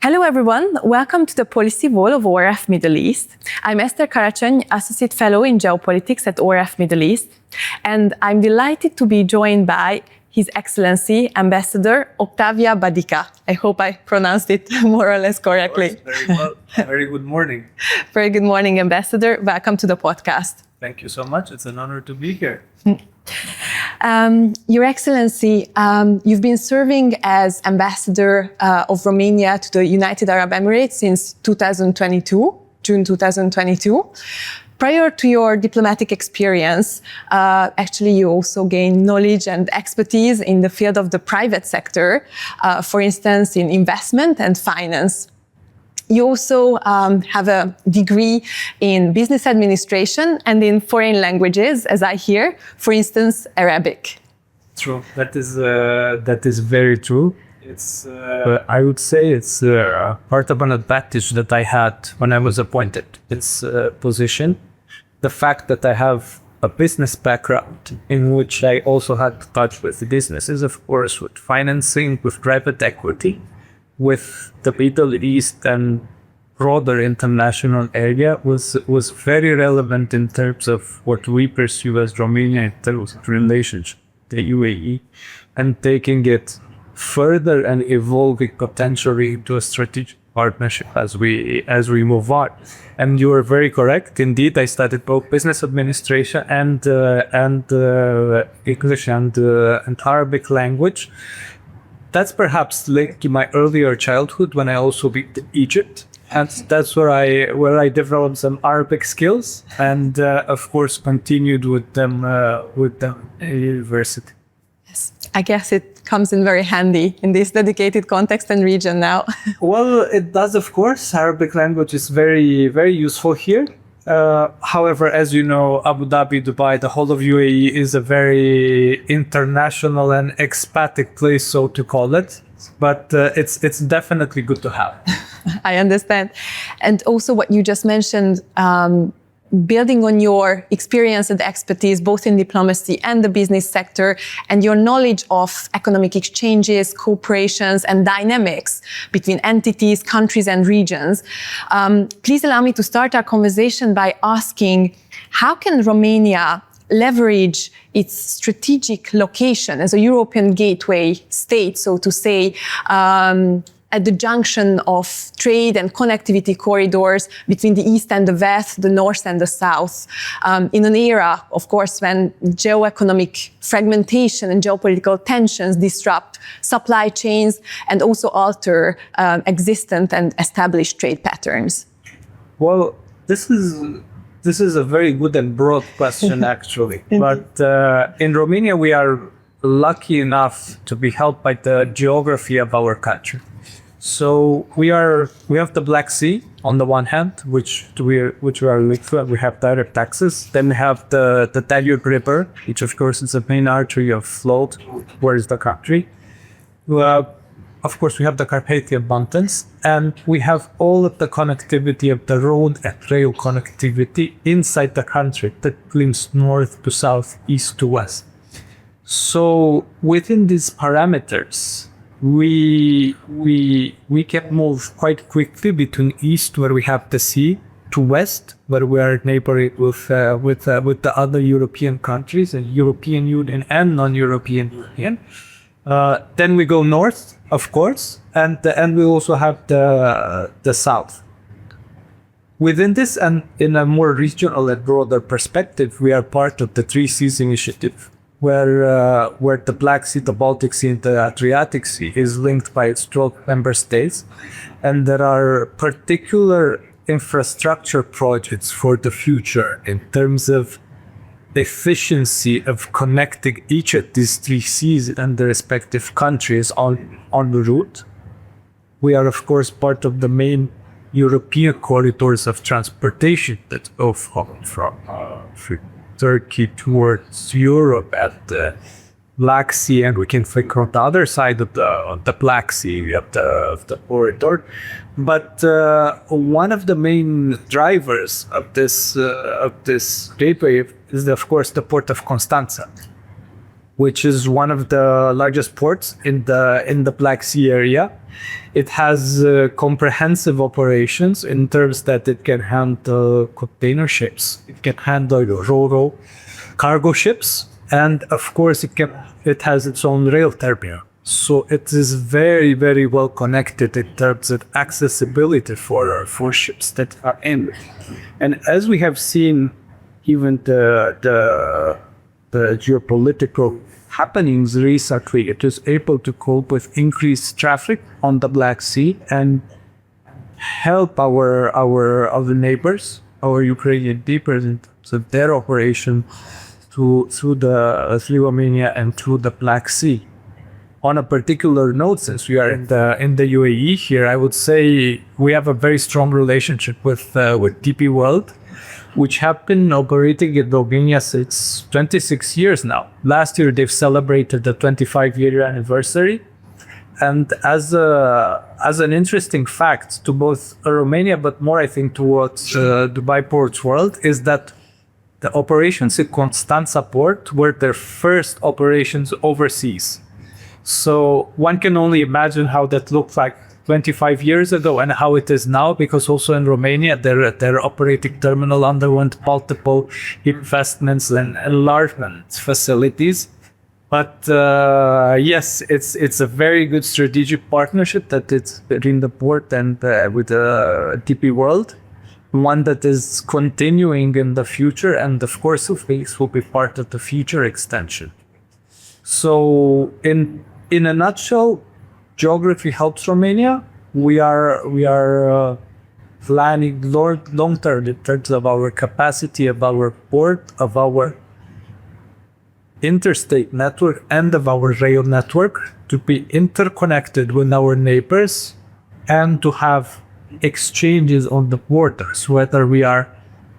Hello everyone, welcome to the Policy Wall of ORF Middle East. I'm Esther Karachany, Associate Fellow in Geopolitics at ORF Middle East, and I'm delighted to be joined by His Excellency Ambassador Octavian Badica. I hope I pronounced it more or less correctly. Very well. Very good morning. Very good morning, Ambassador. Welcome to the podcast. Thank you so much. It's an honor to be here. Your Excellency, you've been serving as Ambassador of Romania to the United Arab Emirates since June 2022. Prior to your diplomatic experience, actually you also gained knowledge and expertise in the field of the private sector, for instance, in investment and finance. You also have a degree in business administration and in foreign languages, as I hear, for instance, Arabic. True. That is very true. It's I would say it's part of an advantage that I had when I was appointed this position. The fact that I have a business background in which I also had to touch with the businesses, of course, with financing, with private equity, with the Middle East and broader international area was very relevant in terms of what we pursue as Romania in terms of relationship to the UAE and taking it further and evolving potentially into a strategic partnership as we move on. And you are very correct. Indeed, I studied both business administration and English and Arabic language. That's perhaps linked to my earlier childhood when I also went to Egypt, and that's where I developed some Arabic skills, and of course continued with them at university. Yes, I guess it comes in very handy in this dedicated context and region now. Well, it does, of course. Arabic language is very, very useful here. However, as you know, Abu Dhabi, Dubai, the whole of UAE is a very international and expatriate place, so to call it. But it's definitely good to have. I understand. And also what you just mentioned, building on your experience and expertise, both in diplomacy and the business sector, and your knowledge of economic exchanges, cooperations, and dynamics between entities, countries, and regions. Please allow me to start our conversation by asking, how can Romania leverage its strategic location as a European gateway state, so to say, at the junction of trade and connectivity corridors between the East and the West, the North and the South, in an era, of course, when geoeconomic fragmentation and geopolitical tensions disrupt supply chains and also alter existent and established trade patterns? Well, this is a very good and broad question, actually. But in Romania, we are lucky enough to be helped by the geography of our country. So we have the Black Sea on the one hand, which we are linked to, and we have direct access. Then we have the Danube River, which of course is the main artery of flow towards the country. Of course, we have the Carpathian Mountains, and we have all of the connectivity of the road and rail connectivity inside the country that links north to south, east to west. So within these parameters, we can move quite quickly between east, where we have the sea, to west, where we are neighboring with the other European countries, and European Union and non-European Union. Then we go north, of course, and we also have the south. Within this, and in a more regional and broader perspective, we are part of the Three Seas Initiative, where the Black Sea, the Baltic Sea, and the Adriatic Sea is linked by its 12 member states, and there are particular infrastructure projects for the future in terms of efficiency of connecting each of these three seas and the respective countries on the route. We are, of course, part of the main European corridors of transportation that go from Turkey towards Europe at the Black Sea, and we can think on the other side of the Black Sea of the corridor. But one of the main drivers of this gateway is, of course, the port of Constanța. which is one of the largest ports in the Black Sea area. It has comprehensive operations in terms that it can handle container ships, it can handle ro-ro cargo ships, and of course it has its own rail terminal. So it is very, very well connected in terms of accessibility for ships that are in. And as we have seen, even the geopolitical happenings recently, it is able to cope with increased traffic on the Black Sea and help our neighbors, our Ukrainian neighbors, in terms of their operation through Romania and through the Black Sea. On a particular note, since we are in the UAE here, I would say we have a very strong relationship with DP World, which have been operating in Romania since 26 years now. Last year, they've celebrated the 25-year anniversary. And as an interesting fact to both Romania, but more, I think, towards Dubai Ports World, is that the operations in Constanța Port were their first operations overseas. So one can only imagine how that looked like 25 years ago and how it is now, because also in Romania, their operating terminal underwent multiple investments and enlargement facilities. But yes, it's a very good strategic partnership that it's between the port and with DP World, one that is continuing in the future, and of course, this will be part of the future extension. So in a nutshell, geography helps Romania. We are planning long term in terms of our capacity, of our port, of our interstate network, and of our rail network to be interconnected with our neighbors and to have exchanges on the borders, whether we are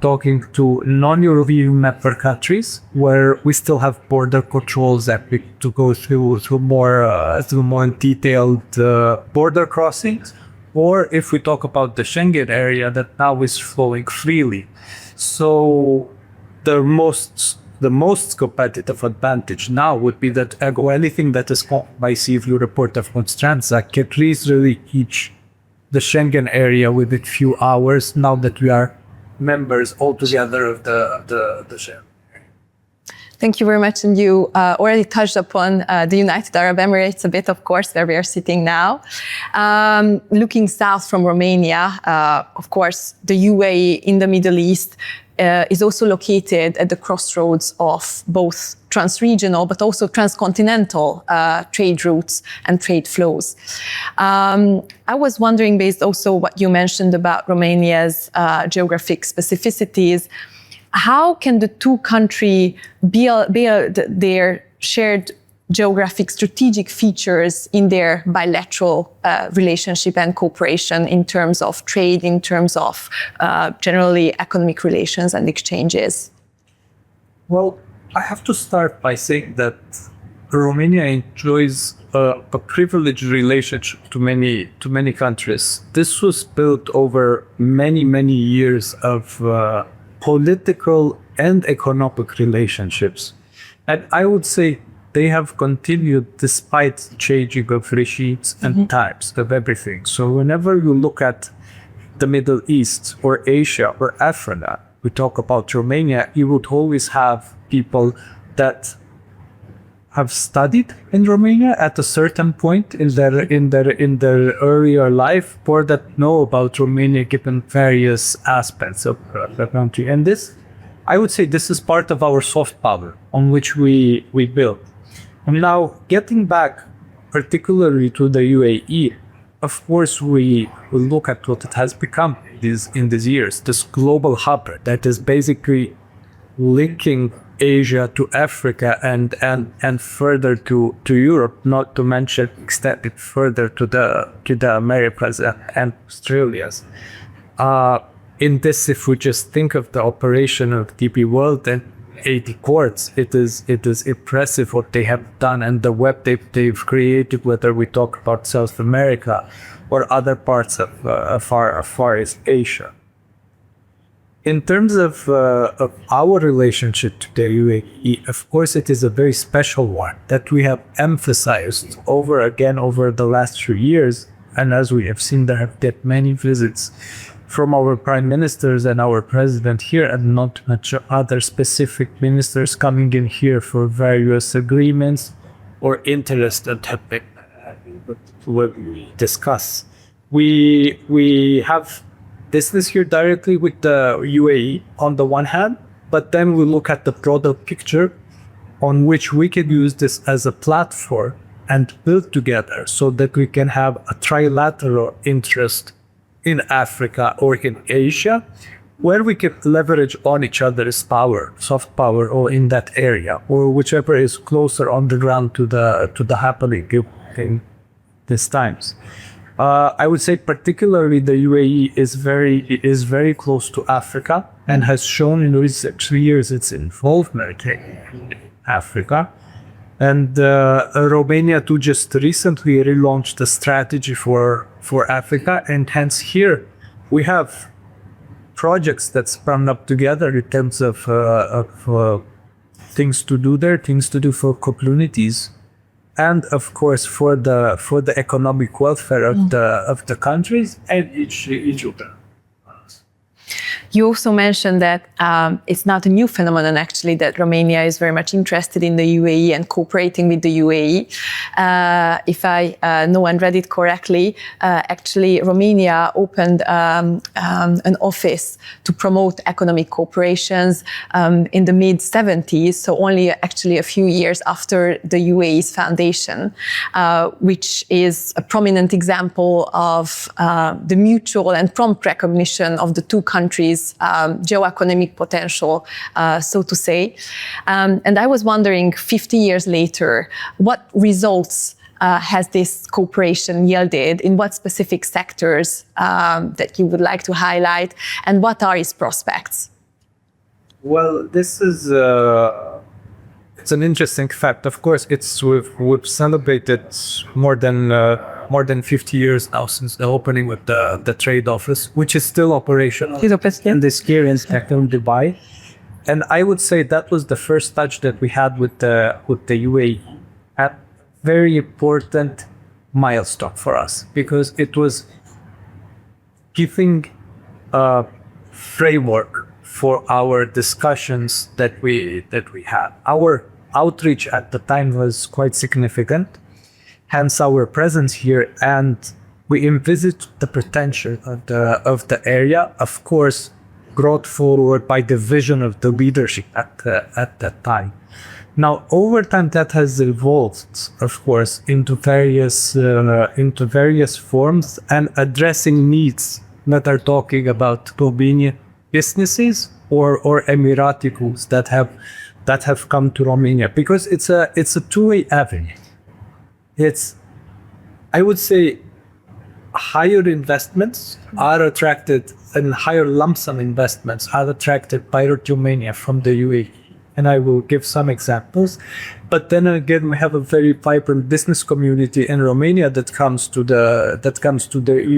talking to non-European member countries where we still have border controls that we to go through more detailed border crossings, or if we talk about the Schengen area that now is flowing freely. So the most competitive advantage now would be that anything that is caught by sea through the port of Constanța can easily reach the Schengen area within few hours now that we are members altogether of the Schengen. Thank you very much. And you already touched upon the United Arab Emirates a bit, of course, where we are sitting now. Looking south from Romania, of course, the UAE in the Middle East is also located at the crossroads of both transregional but also transcontinental trade routes and trade flows. I was wondering, based also what you mentioned about Romania's geographic specificities, how can the two countries build their shared geographic strategic features in their bilateral relationship and cooperation in terms of trade, in terms of generally economic relations and exchanges? Well, I have to start by saying that Romania enjoys a privileged relationship to many countries. This was built over many years of political and economic relationships. And I would say they have continued despite changing of regimes and types of everything. So whenever you look at the Middle East or Asia or Africa, we talk about Romania, you would always have people that have studied in Romania at a certain point in their earlier life, or that know about Romania given various aspects of the country. And this, I would say, this is part of our soft power on which we build. And now, getting back particularly to the UAE, of course, we look at what it has become in these years, this global hub that is basically linking Asia to Africa and further to Europe, not to mention extend it further to the Americas and Australias. In this, if we just think of the operation of DP World and 80 ports, it is impressive what they have done and the web they've created, whether we talk about South America or other parts of Far East Asia. In terms of our relationship to the UAE, of course, it is a very special one that we have emphasized over the last few years. And as we have seen, there have been many visits from our prime ministers and our president here, and not much other specific ministers coming in here for various agreements or interests that have been discussed. We have business here directly with the UAE on the one hand, but then we look at the broader picture on which we can use this as a platform and build together so that we can have a trilateral interest in Africa or in Asia, where we can leverage on each other's power, soft power, or in that area, or whichever is closer on the ground to the happening in these times. I would say particularly the UAE is very close to Africa and has shown in recent 3 years its involvement in Africa. And Romania too just recently relaunched a strategy for Africa, and hence here we have projects that sprung up together in terms of things to do there, things to do for communities, and of course for the economic welfare of the countries and each of them. You also mentioned that it's not a new phenomenon, actually, that Romania is very much interested in the UAE and cooperating with the UAE. If I know and read it correctly, actually, Romania opened an office to promote economic cooperations in the mid-70s, so only actually a few years after the UAE's foundation, which is a prominent example of the mutual and prompt recognition of the two countries' geoeconomic potential, so to say. And I was wondering, 50 years later, what results has this cooperation yielded? In what specific sectors that you would like to highlight, and what are its prospects? Well, this is it's an interesting fact. Of course, we've celebrated more than 50 years now since the opening with the trade office, which is still operational in this year in Dubai. And I would say that was the first touch that we had with the UAE, a very important milestone for us, because it was giving a framework for our discussions that we had. Our outreach at the time was quite significant, hence our presence here, and we envisaged the potential of the area, of course, brought forward by the vision of the leadership at that time. Now, over time, that has evolved, of course, into various forms and addressing needs that are talking about Romanian businesses or Emirati goods that have come to Romania, because it's a two-way avenue. It's, I would say, higher investments are attracted, and higher lump sum investments are attracted by Romania from the UAE. And I will give some examples. But then again, we have a very vibrant business community in Romania that comes to the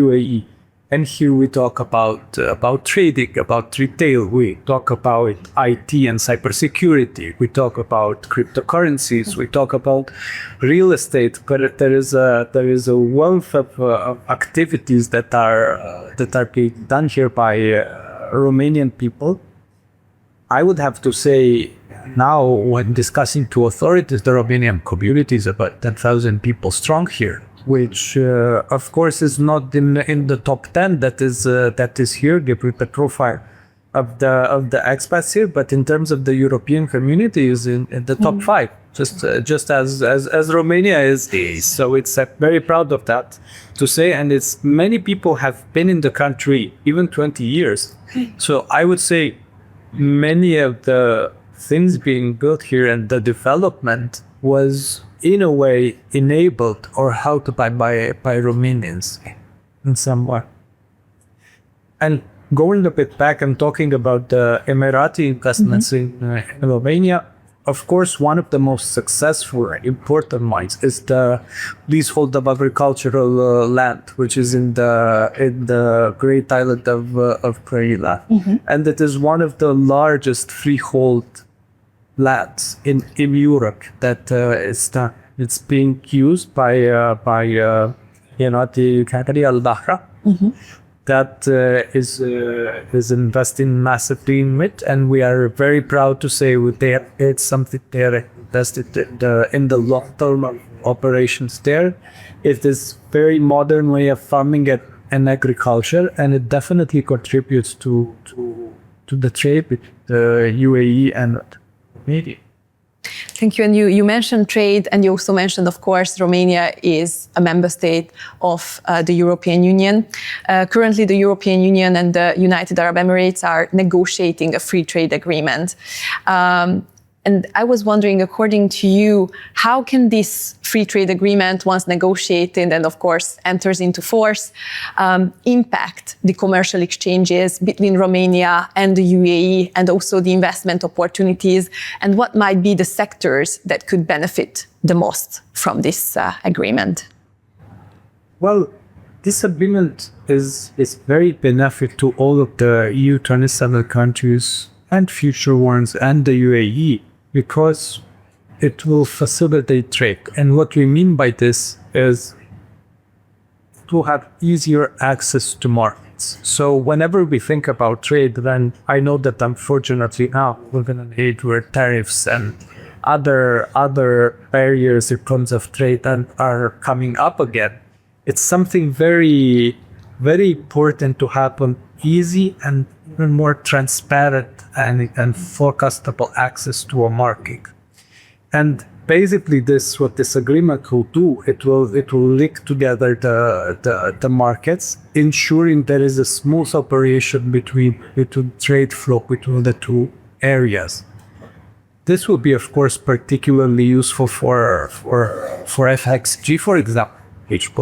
UAE. And here we talk about trading, about retail. We talk about IT and cybersecurity. We talk about cryptocurrencies. We talk about real estate. But there is a wealth of activities that are being done here by Romanian people. I would have to say now, when discussing to authorities, the Romanian community is about 10,000 people strong here, which of course is not in the top 10 that is here, given the profile of the expats here, but in terms of the European community is in the top 5, just as Romania is. So it's very proud of that to say, and it's many people have been in the country even 20 years. So I would say many of the things being built here and the development was in a way enabled or helped by Romanians in some way. And going a bit back and talking about the Emirati investments in Romania, of course, one of the most successful and important ones is the leasehold of agricultural land, which is in the great island of Kraila. And it is one of the largest freehold lands in Europe that it's being used by the country Al-Bahra that is investing massively in it, and we are very proud to say it's something they're invested in the long-term operations there. It is very modern way of farming and agriculture, and it definitely contributes to the trade with the UAE and Romania. Thank you. And you mentioned trade, and you also mentioned, of course, Romania is a member state of the European Union. Currently, the European Union and the United Arab Emirates are negotiating a free trade agreement. And I was wondering, according to you, how can this free trade agreement, once negotiated and of course enters into force, impact the commercial exchanges between Romania and the UAE, and also the investment opportunities, and what might be the sectors that could benefit the most from this agreement? Well, this agreement is very beneficial to all of the EU 27 countries and future ones and the UAE, because it will facilitate trade. And what we mean by this is to have easier access to markets. So whenever we think about trade, then I know that unfortunately now we're in an age where tariffs and other barriers in terms of trade are coming up again. It's something very, very important to happen easy and even more transparent and forecastable access to a market. And basically what this agreement will do, it will link together the markets, ensuring there is a smooth operation between trade flow between the two areas. This will be, of course, particularly useful for FXG, for example, which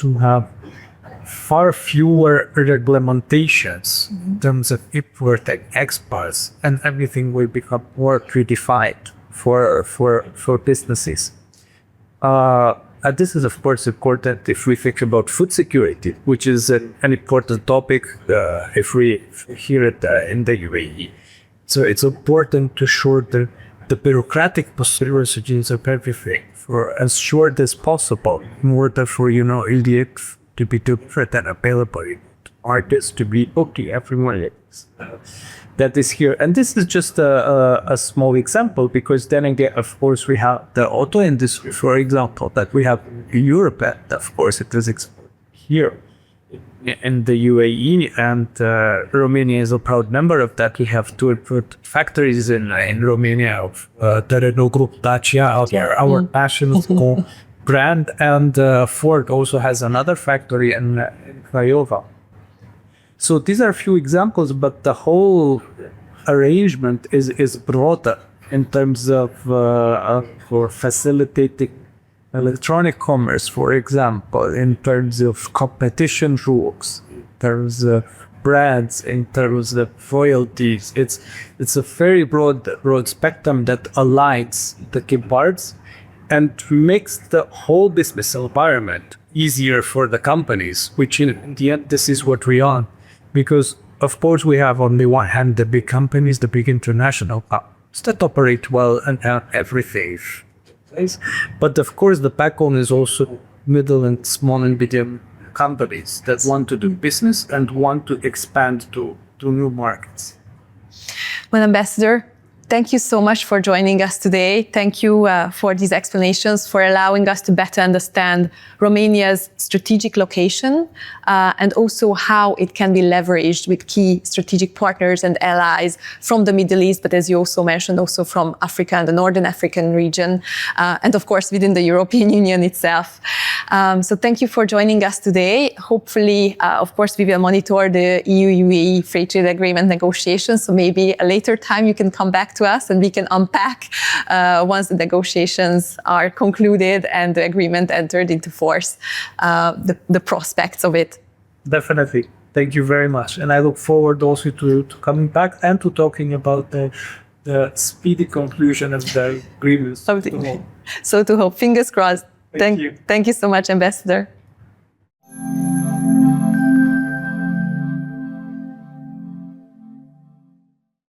will have far fewer regulations in terms of import and exports, and everything will become more predefined for businesses. And this is, of course, important if we think about food security, which is an important topic if we hear it in the UAE. So it's important to shorten the bureaucratic procedures of everything for as short as possible in order for LDX to be different and available, artists to be okay, everyone that is here. And this is just a small example, because then again, of course, we have the auto industry, for example, that we have in Europe, and of course it is here in the UAE, and Romania is a proud member of that. We have two factories in Romania of the Renault Group, Dacia, our national brand, and Ford also has another factory in Craiova. So these are a few examples, but the whole arrangement is broader in terms of for facilitating electronic commerce, for example, in terms of competition rules, in terms of brands, in terms of royalties. It's a very broad spectrum that aligns the key parts and makes the whole business environment easier for the companies, which in the end, this is what we are. Because, of course, we have on the one hand the big companies, the big international companies that operate well and have everything. But, of course, the backbone is also middle and small and medium companies that want to do business and want to expand to new markets. Well, Ambassador, thank you so much for joining us today. Thank you for these explanations, for allowing us to better understand Romania's strategic location and also how it can be leveraged with key strategic partners and allies from the Middle East, but as you also mentioned, also from Africa and the Northern African region, and of course within the European Union itself. So thank you for joining us today. Hopefully, of course, we will monitor the EU-UAE Free Trade Agreement negotiations. So maybe a later time you can come back to us and we can unpack once the negotiations are concluded and the agreement entered into force, the prospects of it. Definitely. Thank you very much. And I look forward also to coming back and to talking about the the speedy conclusion of the agreement. So to hope, fingers crossed. Thank you. Thank you so much, Ambassador.